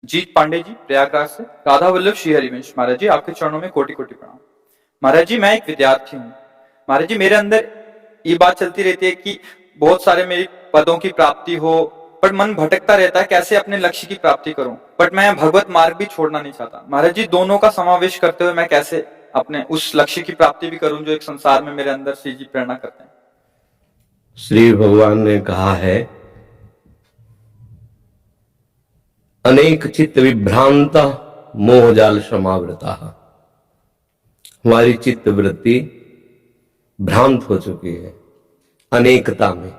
जीत पांडे जी प्रयागराज से। राधा वल्लभ श्री हरिवंश। महाराज जी आपके चरणों में कोटि कोटि प्रणाम। महाराज जी मैं एक विद्यार्थी हूँ। महाराज जी मेरे अंदर ये बात चलती रहती है कि बहुत सारे मेरी पदों की प्राप्ति हो, पर मन भटकता रहता है कैसे अपने लक्ष्य की प्राप्ति करूं। बट मैं भगवत मार्ग भी छोड़ना नहीं चाहता। महाराज जी दोनों का समावेश करते हुए मैं कैसे अपने उस लक्ष्य की प्राप्ति भी करूं जो एक संसार में मेरे अंदर श्री जी प्रेरणा करते हैं। श्री भगवान ने कहा है, अनेक चित्त विभ्रांता मोहजाल समावृता। हमारी चित्त वृत्ति भ्रांत हो चुकी है अनेकता में।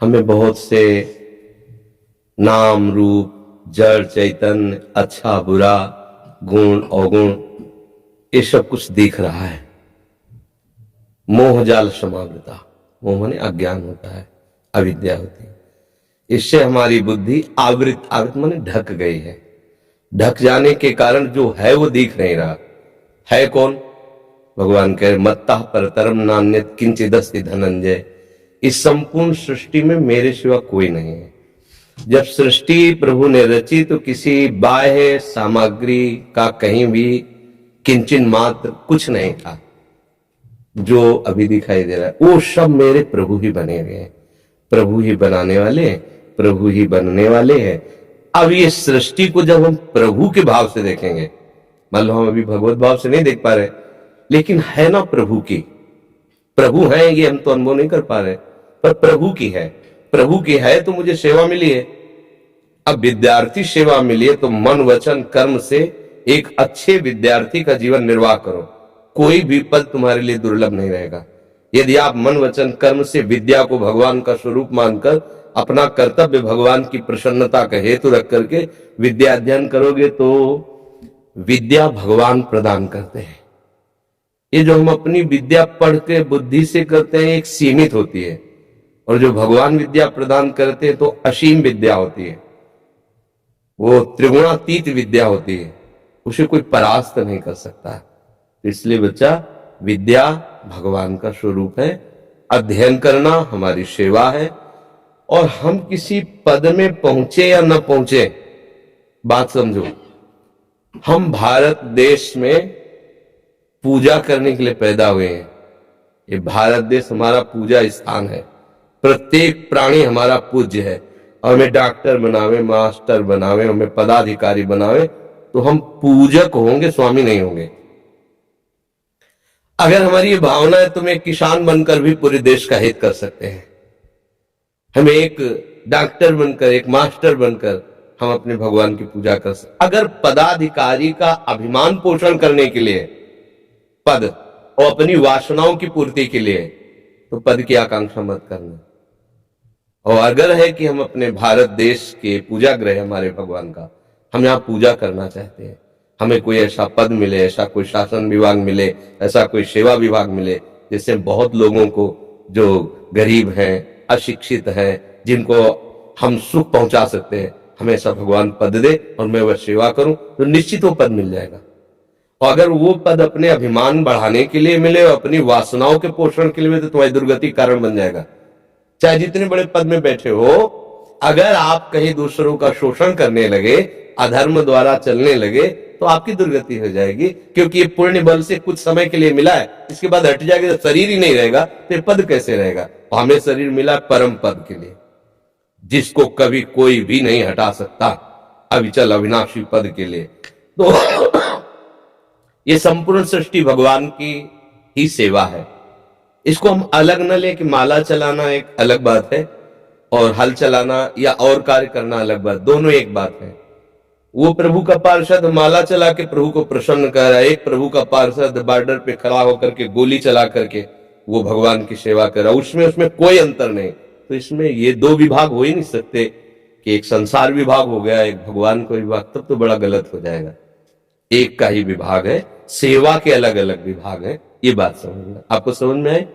हमें बहुत से नाम रूप जड़ चैतन्य अच्छा बुरा गुण अवगुण ये सब कुछ दिख रहा है। मोहजाल समावृता, मोह माने अज्ञान होता है, अविद्या होती है। इससे हमारी बुद्धि आवृत माने ढक गई है। ढक जाने के कारण जो है वो दिख नहीं रहा है। कौन? भगवान कह मत्ता परतरम नान्यत किंचिदस्ति धनंजय। इस संपूर्ण सृष्टि में मेरे सिवा कोई नहीं है। जब सृष्टि प्रभु ने रची तो किसी बाह्य सामग्री का कहीं भी किंचन मात्र कुछ नहीं था। जो अभी दिखाई दे रहा है वो सब मेरे प्रभु ही बने हुए हैं, प्रभु ही बनाने वाले हैं, प्रभु ही बनने वाले हैं। अब ये सृष्टि को जब हम प्रभु के भाव से देखेंगे, मान लो हम अभी भगवत भाव से नहीं देख पा रहे, लेकिन है ना प्रभु की, प्रभु है ये हम तो अनुभव नहीं कर पा रहे, पर प्रभु की है। प्रभु की है तो मुझे सेवा मिली है। अब विद्यार्थी सेवा मिली है तो मन वचन कर्म से एक अच्छे विद्यार्थी का जीवन निर्वाह करो। कोई भी पद तुम्हारे लिए दुर्लभ नहीं रहेगा। यदि आप मन वचन कर्म से विद्या को भगवान का स्वरूप मानकर अपना कर्तव्य भगवान की प्रसन्नता का हेतु रख करके विद्या अध्ययन करोगे तो विद्या भगवान प्रदान करते हैं। ये जो हम अपनी विद्या पढ़ के बुद्धि से करते हैं एक सीमित होती है, और जो भगवान विद्या प्रदान करते हैं तो असीम विद्या होती है। वो त्रिगुणातीत विद्या होती है, उसे कोई परास्त नहीं कर सकता। इसलिए बच्चा, विद्या भगवान का स्वरूप है, अध्ययन करना हमारी सेवा है। और हम किसी पद में पहुंचे या न पहुंचे, बात समझो, हम भारत देश में पूजा करने के लिए पैदा हुए हैं। ये भारत देश हमारा पूजा स्थान है। प्रत्येक प्राणी हमारा पूज्य है। और हमें डॉक्टर बनावे, मास्टर बनावे, हमें पदाधिकारी बनावे तो हम पूजक होंगे, स्वामी नहीं होंगे। अगर हमारी ये भावना है तो मैं किसान बनकर भी पूरे देश का हित कर सकते हैं। हमें एक डॉक्टर बनकर, एक मास्टर बनकर हम अपने भगवान की पूजा कर सकते। अगर पदाधिकारी का अभिमान पोषण करने के लिए पद और अपनी वासनाओं की पूर्ति के लिए, तो पद की आकांक्षा मत करना। और अगर है कि हम अपने भारत देश के पूजा गृह हमारे भगवान का, हम यहाँ पूजा करना चाहते हैं, हमें कोई ऐसा पद मिले, ऐसा कोई शासन विभाग मिले, ऐसा कोई सेवा विभाग मिले जिससे बहुत लोगों को जो गरीब हैं, अशिक्षित हैं, जिनको हम सुख पहुंचा सकते हैं, हमें ऐसा भगवान पद दे और मैं वह सेवा करूं तो निश्चित वो पद मिल जाएगा। और अगर वो पद अपने अभिमान बढ़ाने के लिए मिले और अपनी वासनाओं के पोषण के लिए मिले तो तुम्हारी दुर्गति कारण बन जाएगा। चाहे जितने बड़े पद में बैठे हो, अगर आप कहीं दूसरों का शोषण करने लगे, अधर्म द्वारा चलने लगे तो आपकी दुर्गति हो जाएगी। क्योंकि ये पुण्य बल से कुछ समय के लिए मिला है, इसके बाद हट जाएगा तो शरीर ही नहीं रहेगा, तो पद कैसे रहेगा? हमें शरीर मिला परम पद के लिए, जिसको कभी कोई भी नहीं हटा सकता, अविचल अविनाशी पद के लिए। तो ये संपूर्ण सृष्टि भगवान की ही सेवा है। इसको हम अलग न ले कि माला चलाना एक अलग बात है और हल चलाना या और कार्य करना अलग बात, दोनों एक बात है। वो प्रभु का पार्षद माला चला के प्रभु को प्रसन्न कर रहा है, एक प्रभु का पार्षद बॉर्डर पे खड़ा होकर के गोली चला करके वो भगवान की सेवा कर रहा है। उसमें कोई अंतर नहीं। तो इसमें ये दो विभाग हो ही नहीं सकते कि एक संसार विभाग हो गया, एक भगवान का विभाग, तब तो बड़ा गलत हो जाएगा। एक का ही विभाग है, सेवा के अलग अलग विभाग है। ये बात समझना। आपको समझ में आए?